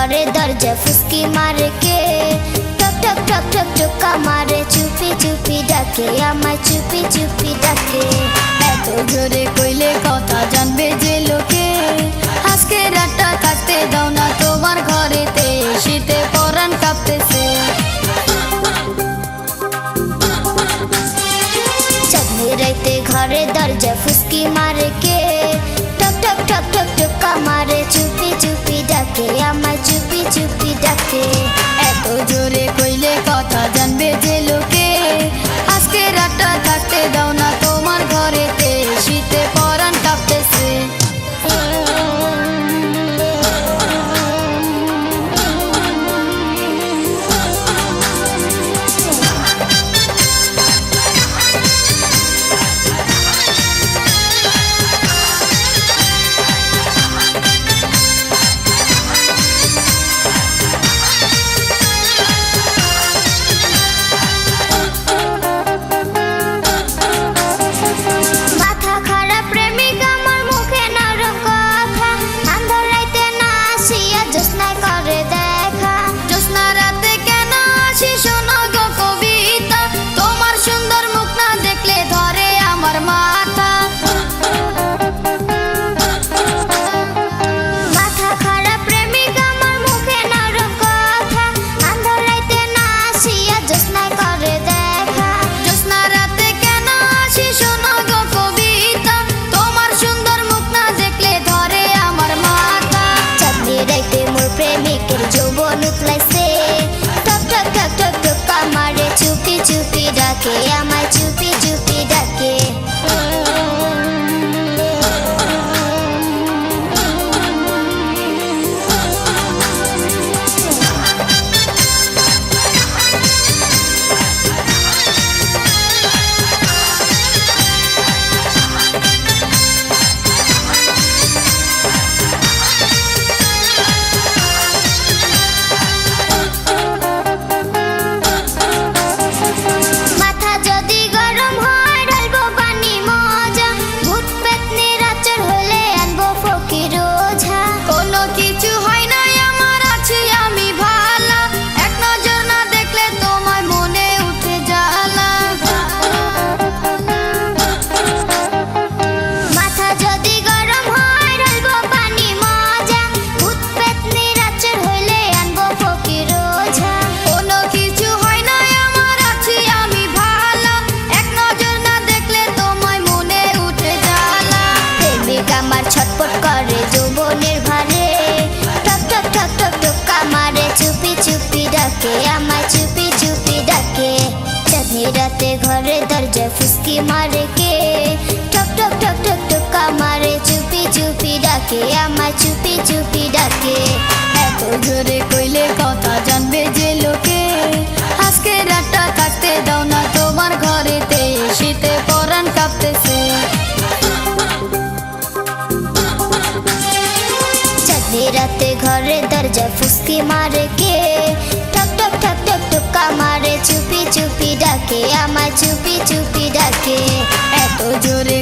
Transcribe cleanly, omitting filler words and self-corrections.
ঘরে দরজা ফুসকি মারে কে, টক টক টক টক টোকা মারে চুপি চুপি ডাকে, আমায় চুপি চুপি ডাকে। এত জোরে কইলে কথা জানবে যে লোকে, আজকে রাতটা থাকতে দাও না তোমার ঘরেতে, শীতে পরাণ কাঁপতেছে। চাঁদনি রাইতে ঘরে দরজা ফুসকি মারে কে, টক টক টক টক টোকা মারে চুপি চুপি ডাকে, আমায় চুপি চুপি ডাকে। এত জোরে কইলে কথা জানবে যে লোকে, আজকে রাতটা থাকতে দাও না তোমার ঘরেতে, শীতে পরাণ কাঁপতেছে। চুপি চুপি ডাকে, আমায় চুপি চুপি ডাকে। ছটপট করে যৌবনের ভারে, টক টক টক টক টোকা মারে চুপি চুপি ডাকে, আমায় চুপি চুপি ডাকে। চাঁদনি রাতে ঘরে দরজা ফুসকি মারে কে, টক টক টক টক টোকা মারে চুপি চুপি ডাকে, আমায় চুপি চুপি ডাকে। এত জোরে কইলে কথা জানবে যে লোকে, আজকে রাতটা থাকতে দাও না তোমার ঘরেতে, শীতে পরাণ কাঁপতেছে। রাতে ঘরে দরজা ফুসকি মারে কে, টক টক টক টক টোকা মারে চুপি চুপি ডাকে, আমায় চুপি চুপি ডাকে। এত জোরে